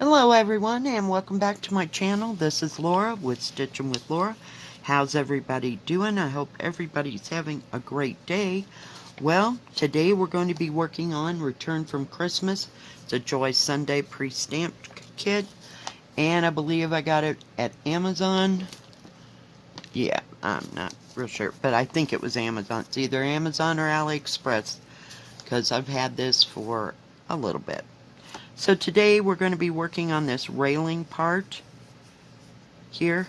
Hello everyone and welcome back to my channel. This is Laura with Stitchin with Laura. How's everybody doing? I hope everybody's having a great day. Well, today we're going to be working on Return from Christmas. It's a Joy Sunday pre-stamped kit, and I believe I got it at Amazon. Yeah, I'm not real sure, but I think it was Amazon. It's either Amazon or AliExpress because I've had this for a little bit. So today we're going to be working on this railing part here.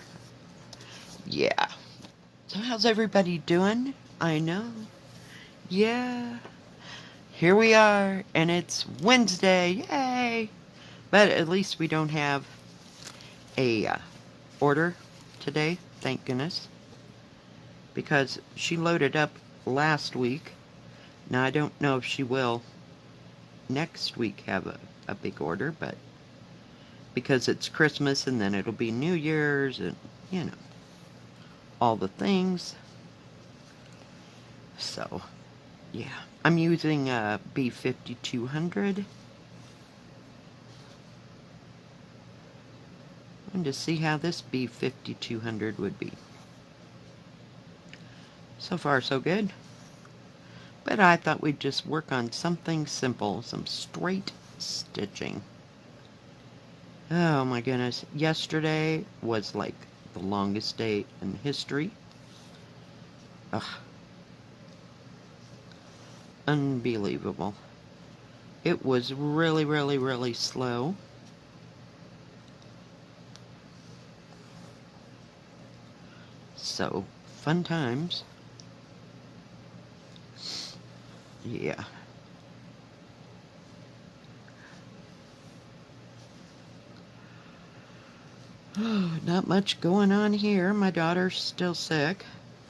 Yeah. So how's everybody doing? I know. Yeah. Here we are, and it's Wednesday. Yay! But at least we don't have a order today, thank goodness. Because she loaded up last week. Now I don't know if she will next week have a big order, but because it's Christmas and then it'll be New Year's and, you know, all the things. So, yeah. I'm using a B5200. And to see how this B5200 would be. So far, so good. But I thought we'd just work on something simple, some straight stitching. Oh my goodness. Yesterday was like the longest day in history. Ugh. Unbelievable. It was really, really, really slow. So, fun times. Yeah. Not much going on here. My daughter's still sick,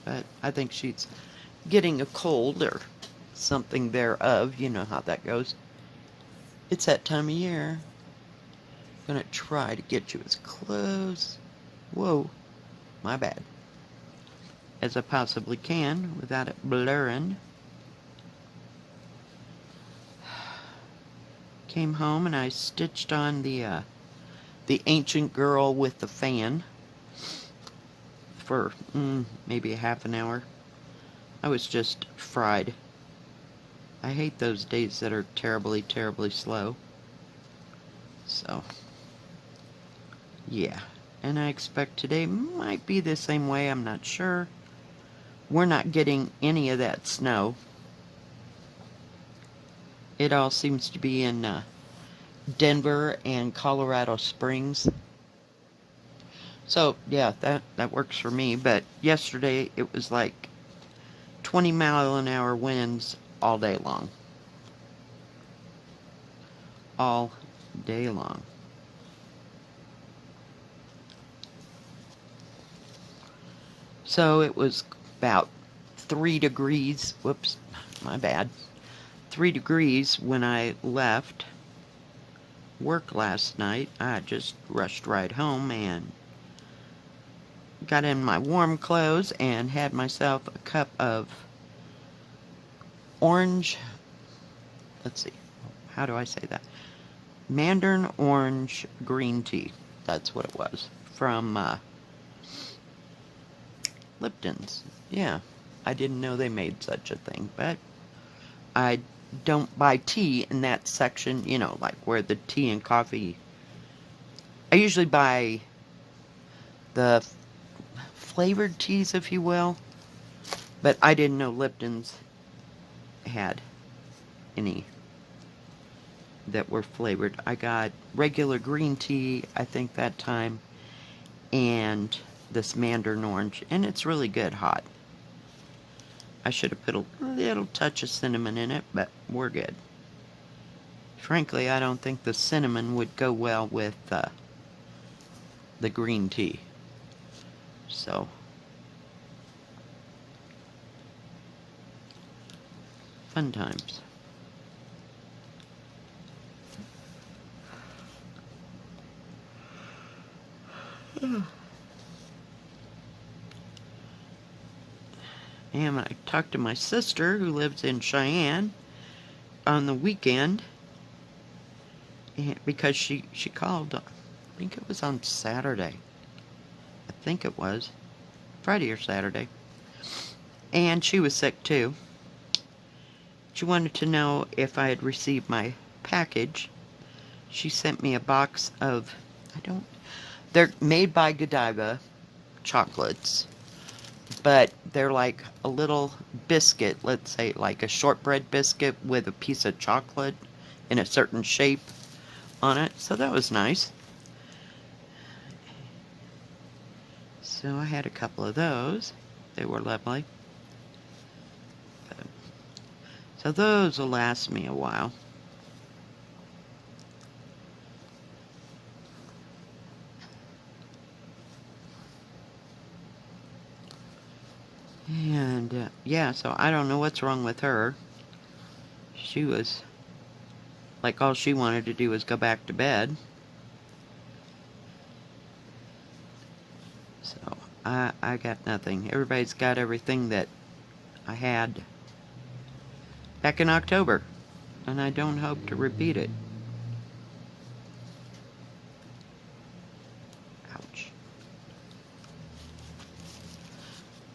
but I think she's getting a cold or something thereof. You know how that goes. It's that time of year. Gonna try to get you as close, whoa, my bad, as I possibly can without it blurring. Came home and I stitched on the ancient girl with the fan for maybe a half an hour. I was just fried. I hate those days that are terribly, terribly slow. So, yeah. And I expect today might be the same way, I'm not sure. We're not getting any of that snow. It all seems to be in Denver and Colorado Springs. So, yeah, that works for me. But yesterday it was like 20-mile-an-hour winds all day long. All day long. So it was about 3 degrees. Whoops, my bad. 3 degrees when I left work last night. I just rushed right home and got in my warm clothes and had myself a cup of orange, let's see, how do I say that? Mandarin orange green tea. That's what it was. From Lipton's. Yeah. I didn't know they made such a thing, but I don't buy tea in that section, you know, like where the tea and coffee. I usually buy the flavored teas, if you will, but I didn't know Lipton's had any that were flavored. I got regular green tea, I think that time, and this mandarin orange, and it's really good hot. I should have put a little touch of cinnamon in it, but we're good. Frankly, I don't think the cinnamon would go well with the green tea. So, fun times. And I talked to my sister who lives in Cheyenne on the weekend, because she called, I think it was on Saturday. I think it was Friday or Saturday. And she was sick too. She wanted to know if I had received my package. She sent me a box of, they're made by Godiva chocolates, but they're like a little biscuit, let's say like a shortbread biscuit with a piece of chocolate in a certain shape on it. So that was nice. So I had a couple of those. They were lovely. So those will last me a while. And yeah, so I don't know what's wrong with her. She was like, all she wanted to do was go back to bed. So I got nothing. Everybody's got everything that I had back in October, and I don't hope to repeat it. Ouch.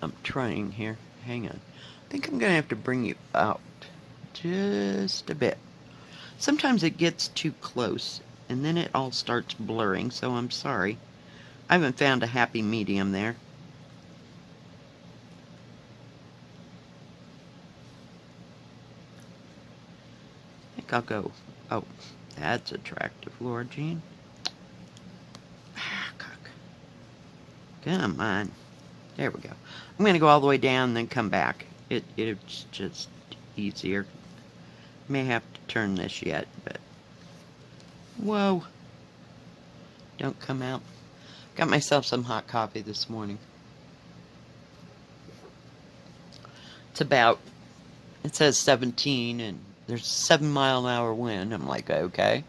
I'm trying here. Hang on. I think I'm gonna have to bring you out just a bit. Sometimes it gets too close, and then it all starts blurring, so I'm sorry. I haven't found a happy medium there. I think I'll go. Oh, that's attractive, Laura Jean. Ah, cock. Come on. There we go. I'm going to go all the way down and then come back. It's just easier. May have to turn this yet, but... Whoa. Don't come out. Got myself some hot coffee this morning. It's about... It says 17, and there's a 7-mile-an-hour wind. I'm like, okay.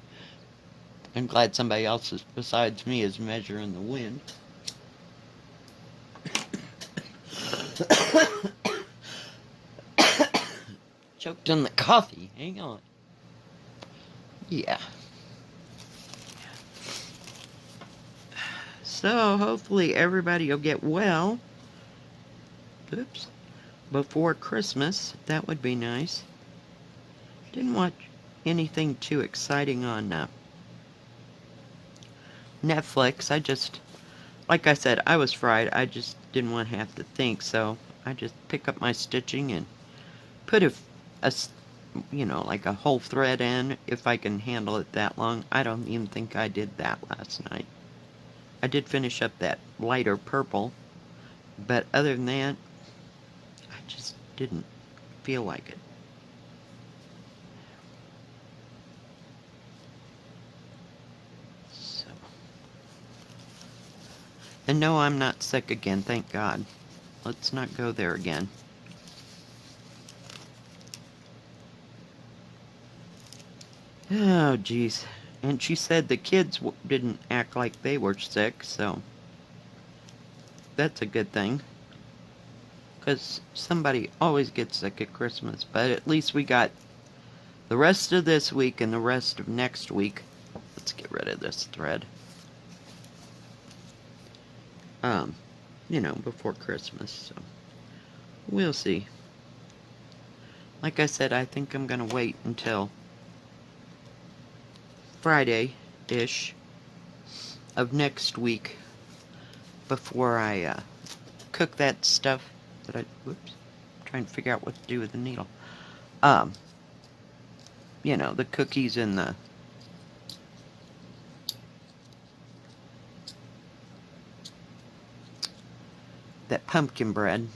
I'm glad somebody else besides me is measuring the wind. Choked on the coffee. Hang on. Yeah. So hopefully everybody will get well. Oops. Before Christmas. That would be nice. Didn't watch anything too exciting on Netflix. I just, like I said, I was fried. I just didn't want to have to think, so I just pick up my stitching and put like a whole thread in, if I can handle it that long. I don't even think I did that last night. I did finish up that lighter purple, but other than that, I just didn't feel like it. So. And no, I'm not sick again, thank God. Let's not go there again. Oh, geez. And she said the kids didn't act like they were sick, so that's a good thing. Because somebody always gets sick at Christmas, but at least we got the rest of this week and the rest of next week. Let's get rid of this thread. Before Christmas, so we'll see. Like I said, I think I'm gonna wait until Friday-ish of next week before I cook that stuff that I'm trying to figure out what to do with the needle. The cookies and that pumpkin bread.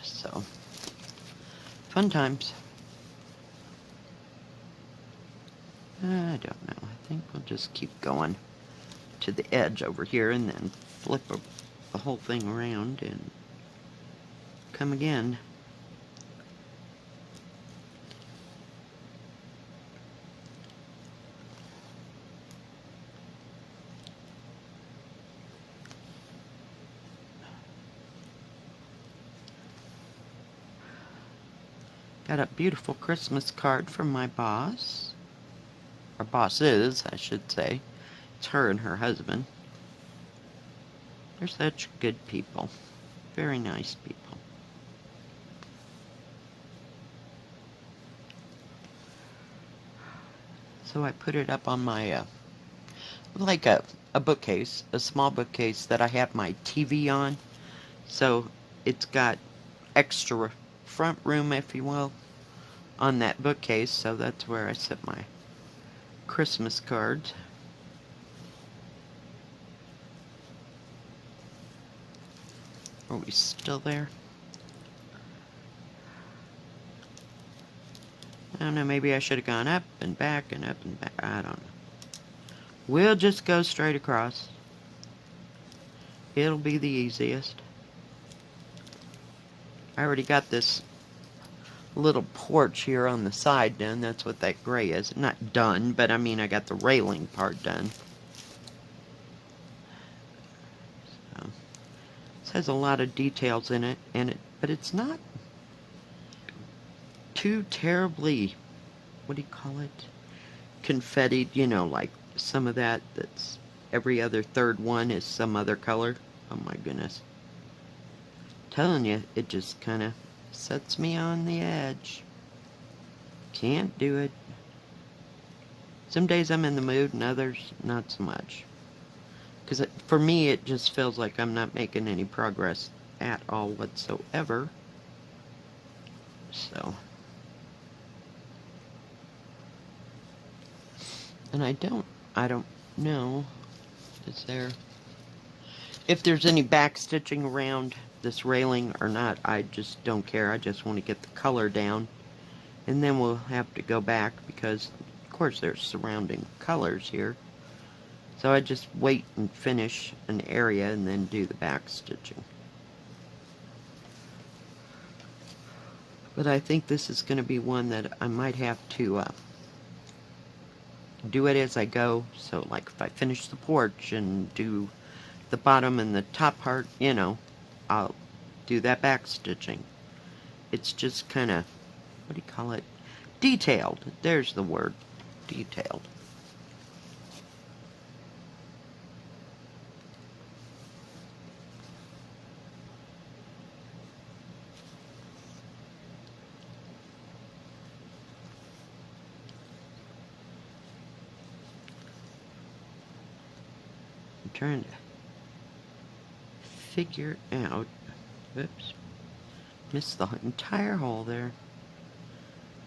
So, fun times. I don't know. I think we'll just keep going to the edge over here and then flip the whole thing around and come again. Got a beautiful Christmas card from my boss. Or bosses, I should say. It's her and her husband. They're such good people. Very nice people. So I put it up on my, like a bookcase, a small bookcase that I have my TV on. So it's got extra front room, if you will, on that bookcase. So that's where I set my Christmas cards. Are we still there? I don't know, maybe I should have gone up and back and up and back. I don't know. We'll just go straight across. It'll be the easiest. I already got this little porch here on the side done. That's what that gray is. Not done, but I mean I got the railing part done. So, this has a lot of details in it, but it's not too terribly, what do you call it? Confettied, you know, like some of that's every other third one is some other color. Oh my goodness. Telling you, it just kind of sets me on the edge. Can't do it. Some days I'm in the mood and others not so much. Because for me, it just feels like I'm not making any progress at all whatsoever. So. And I don't know, if there's any back stitching around this railing or not. I just don't care. I just want to get the color down. And then we'll have to go back because, of course, there's surrounding colors here. So I just wait and finish an area and then do the back stitching. But I think this is going to be one that I might have to do it as I go. So like if I finish the porch and do the bottom and the top part, you know, I'll do that back stitching. It's just kind of, what do you call it? Detailed. There's the word. Detailed. I'm trying to figure out, whoops, missed the entire hole there.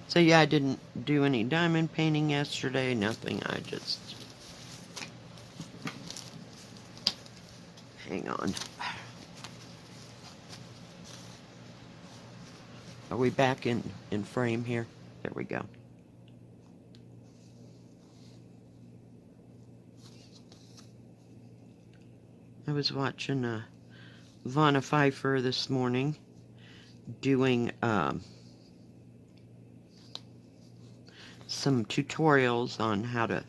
So yeah, I didn't do any diamond painting yesterday, nothing. I just, hang on. Are we back in frame here? There we go. I was watching Vonna Pfeiffer this morning doing some tutorials on how to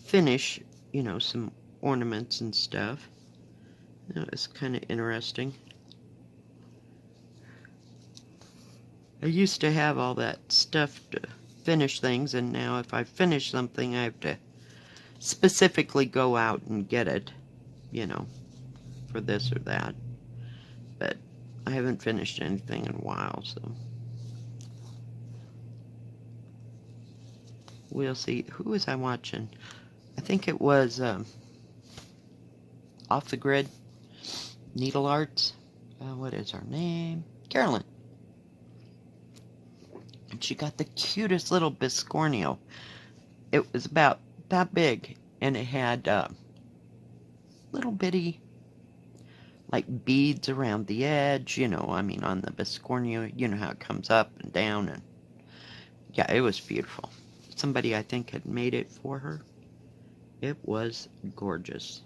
finish, you know, some ornaments and stuff. It was kind of interesting. I used to have all that stuff to finish things, and now if I finish something, I have to specifically go out and get it, you know, for this or that. But I haven't finished anything in a while, so we'll see. Who was I watching? I think it was Off the Grid Needle Arts. What is her name? Carolyn. And she got the cutest little biscornio. It was about that big, and it had little bitty, like beads around the edge, you know, I mean, on the biscornio, you know how it comes up and down, and yeah, it was beautiful. Somebody, I think, had made it for her. It was gorgeous.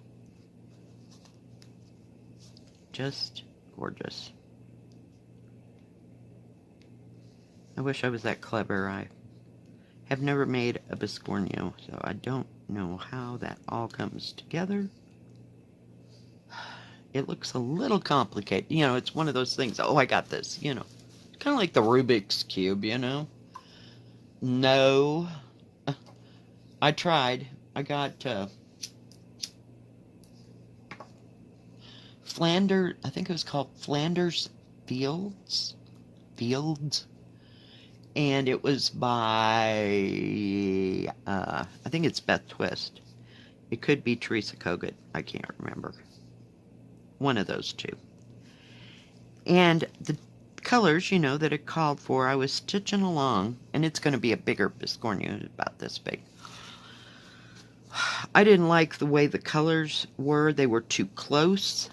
Just gorgeous. I wish I was that clever. I have never made a biscornio, so I don't know how that all comes together. It looks a little complicated. You know, it's one of those things, oh, I got this, you know, kind of like the Rubik's Cube, you know? No. I tried. I got Flanders, I think it was called Flanders Fields. Fields. And it was by, I think it's Beth Twist. It could be Teresa Kogut. I can't remember. One of those two. And the colors, you know, that it called for, I was stitching along, and it's going to be a bigger biscornu, about this big. I didn't like the way the colors were. They were too close.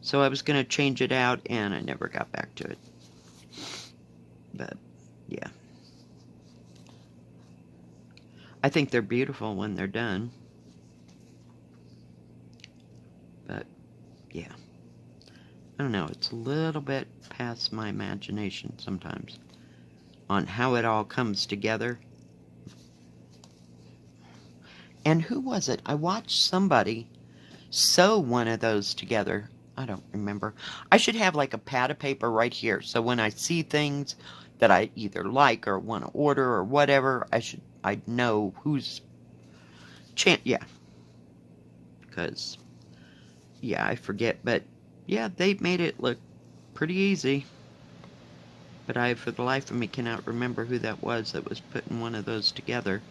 So I was going to change it out, and I never got back to it. But, yeah. I think they're beautiful when they're done. But, yeah. I don't know. It's a little bit past my imagination sometimes on how it all comes together. And who was it? I watched somebody sew one of those together. I don't remember. I should have like a pad of paper right here. So when I see things that I either like or want to order or whatever, I'd know who's yeah. Because, yeah, I forget. But, yeah, they made it look pretty easy. But I, for the life of me, cannot remember who that was putting one of those together.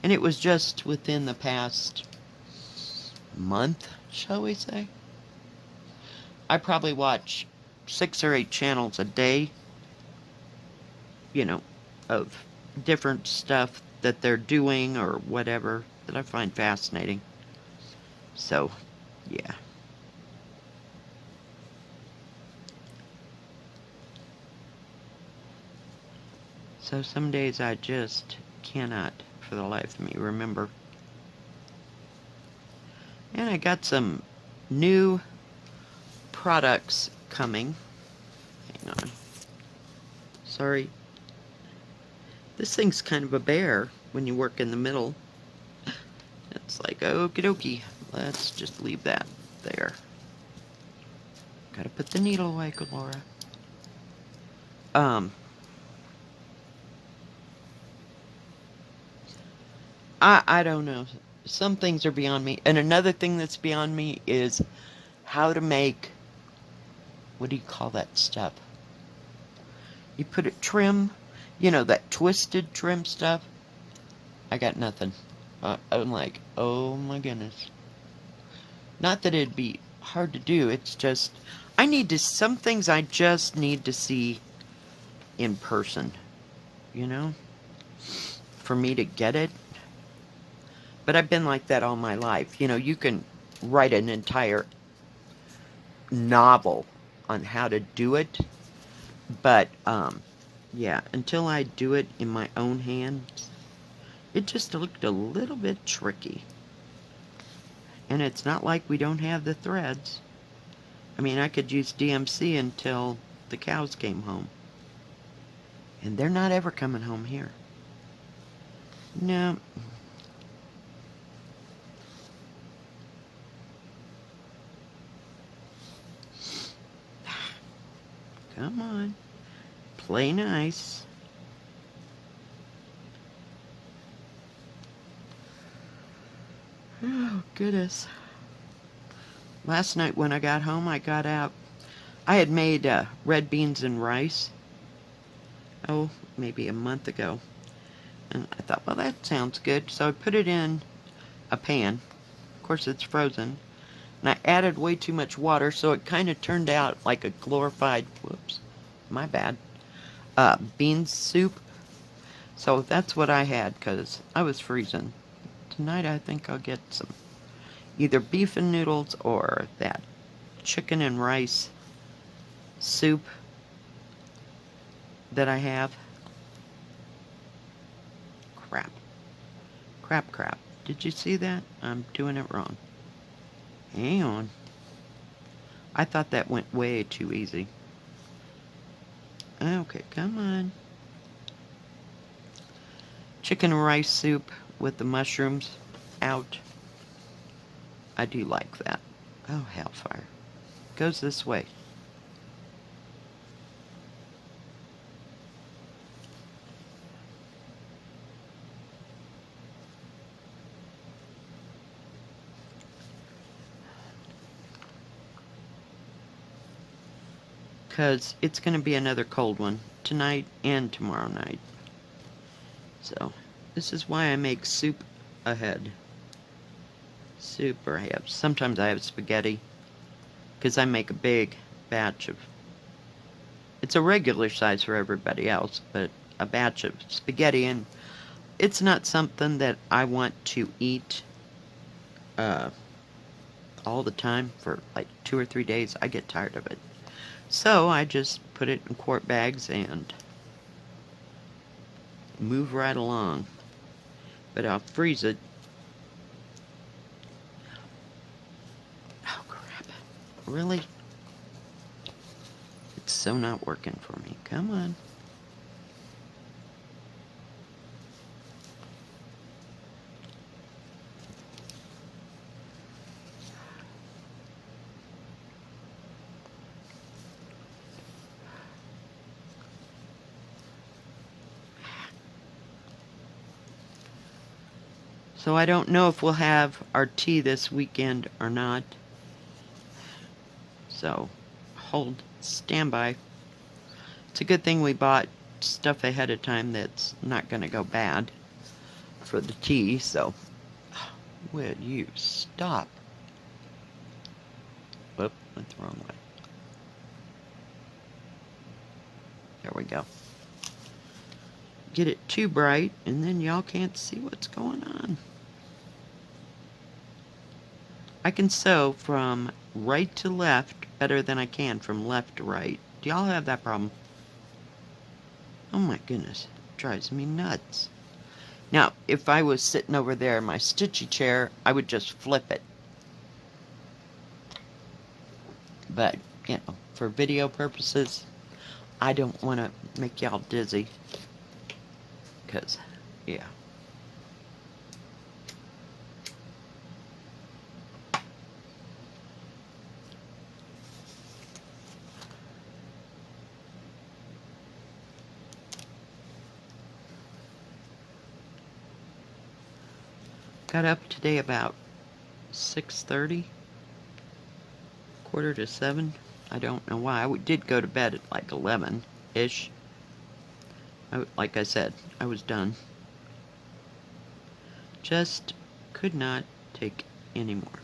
And it was just within the past month, shall we say? I probably watch 6 or 8 channels a day, you know, of different stuff that they're doing or whatever that I find fascinating. So, yeah. So some days I just cannot, for the life of me, remember. And I got some new products coming. Hang on. Sorry. This thing's kind of a bear when you work in the middle. It's like, okie dokie. Let's just leave that there. Gotta put the needle away, good Laura. I don't know. Some things are beyond me. And another thing that's beyond me is how to make, what do you call that stuff? You put it trim, you know, that twisted trim stuff. I got nothing. I'm like, oh my goodness. Not that it'd be hard to do, it's just, some things I just need to see in person, you know, for me to get it. But I've been like that all my life. You know, you can write an entire novel on how to do it, but, yeah, until I do it in my own hands, it just looked a little bit tricky. And it's not like we don't have the threads. I mean, I could use DMC until the cows came home. And they're not ever coming home here. No. Come on. Play nice. Oh, goodness. Last night when I got home, I got out. I had made red beans and rice. Oh, maybe a month ago. And I thought, well, that sounds good. So I put it in a pan. Of course, it's frozen. And I added way too much water, so it kind of turned out like a glorified, whoops, my bad, bean soup. So that's what I had, because I was freezing. Tonight I think I'll get some either beef and noodles or that chicken and rice soup that I have. Crap. Crap, crap. Did you see that? I'm doing it wrong. Hang on. I thought that went way too easy. Okay, come on. Chicken and rice soup with the mushrooms out. I do like that. Oh, hellfire. Goes this way. because it's going to be another cold one tonight and tomorrow night. So, this is why I make soup ahead. Soup, or sometimes I have spaghetti, because I make a big batch of, it's a regular size for everybody else, but a batch of spaghetti, and it's not something that I want to eat all the time for like 2 or 3 days. I get tired of it. So I just put it in quart bags and move right along. But I'll freeze it. Oh crap. Really? It's so not working for me. Come on. So I don't know if we'll have our tea this weekend or not. So hold standby. It's a good thing we bought stuff ahead of time that's not going to go bad for the tea, so will you stop? Whoop, went the wrong way. There we go. Get it too bright, and then y'all can't see what's going on. I can sew from right to left better than I can from left to right. Do y'all have that problem? Oh my goodness, it drives me nuts. Now, if I was sitting over there in my stitchy chair, I would just flip it. But, you know, for video purposes, I don't want to make y'all dizzy. Because, yeah. Got up today about 6:30, quarter to 7. I don't know why. I did go to bed at like 11-ish. Like I said, I was done. Just could not take any more.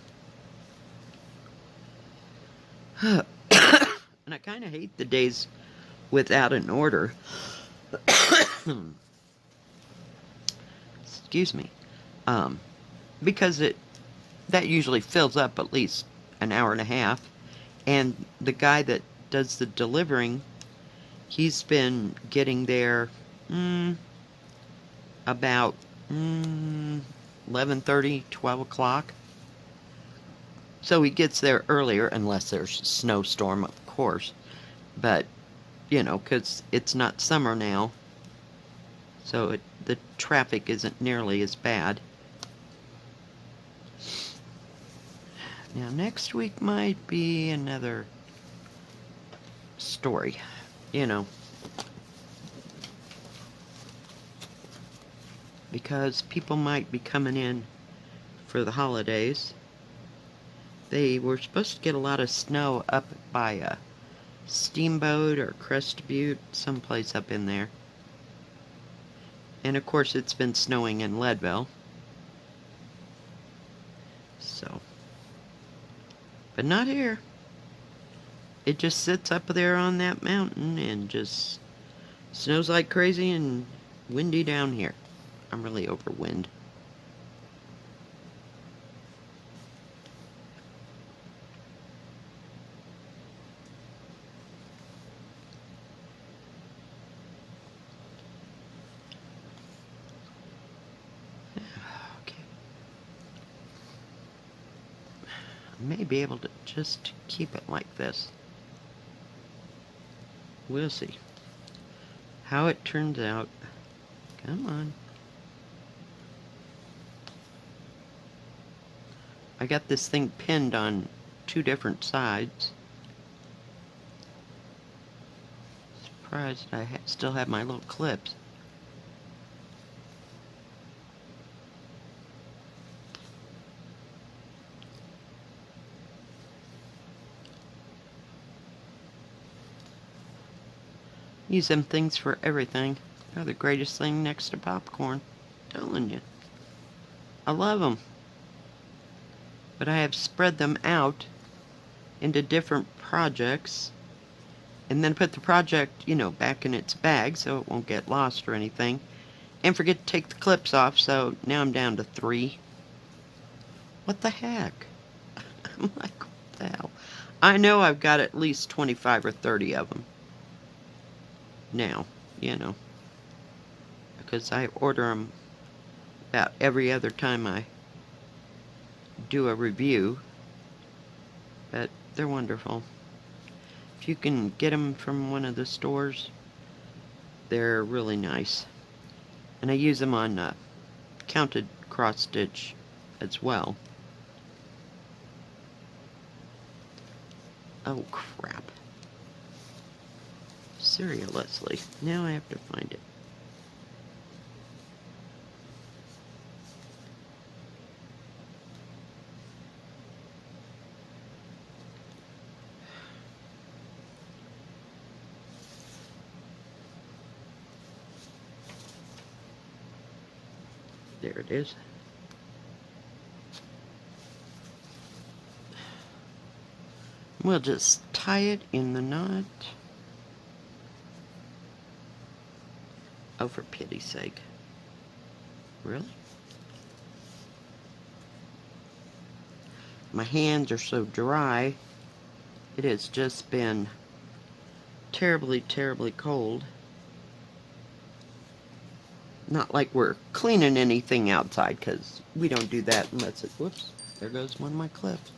And I kind of hate the days without an order. Excuse me. Because that usually fills up at least an hour and a half. And the guy that does the delivering, he's been getting there about 11:30, 12 o'clock. So he gets there earlier, unless there's a snowstorm, of course. But, you know, because it's not summer now, so the traffic isn't nearly as bad. Now, next week might be another story, you know. Because people might be coming in for the holidays. They were supposed to get a lot of snow up by a Steamboat or Crest Butte, someplace up in there. And of course it's been snowing in Leadville. So. But not here. It just sits up there on that mountain and just snows like crazy and windy down here. I'm really over wind. May be able to just keep it like this. We'll see how it turns out. Come on. I got this thing pinned on 2 different sides. Surprised I still have my little clips. Use them things for everything. They're the greatest thing next to popcorn. I'm telling you. I love them. But I have spread them out into different projects. And then put the project, back in its bag so it won't get lost or anything. And forget to take the clips off, so now I'm down to 3. What the heck? I'm like, what the hell? I know I've got at least 25 or 30 of them. Now, because I order them about every other time I do a review. But they're wonderful. If you can get them from one of the stores, they're really nice. And I use them on counted cross stitch as well. Oh crap. Seriously, now I have to find it. There it is. We'll just tie it in the knot. Oh, for pity's sake. Really? My hands are so dry. It has just been terribly, terribly cold. Not like we're cleaning anything outside, because we don't do that unless it... Whoops, there goes one of my clips.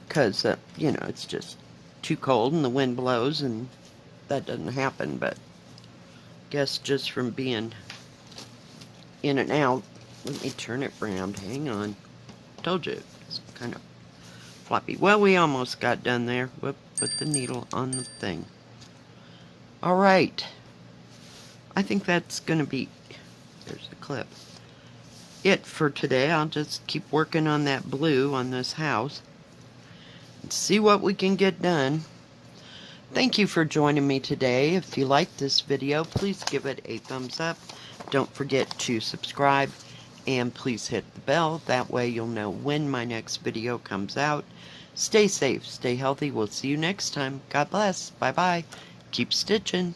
Because, it's just too cold and the wind blows and that doesn't happen, but I guess just from being in and out. Let me turn it round. Hang on. Told you, it's kind of floppy. Well, we almost got done there. Whoop, put the needle on the thing. Alright. I think that's going to be... There's the clip. It for today. I'll just keep working on that blue on this house. And see what we can get done. Thank you for joining me today. If you liked this video, please give it a thumbs up. Don't forget to subscribe. And please hit the bell. That way you'll know when my next video comes out. Stay safe. Stay healthy. We'll see you next time. God bless. Bye-bye. Keep stitching.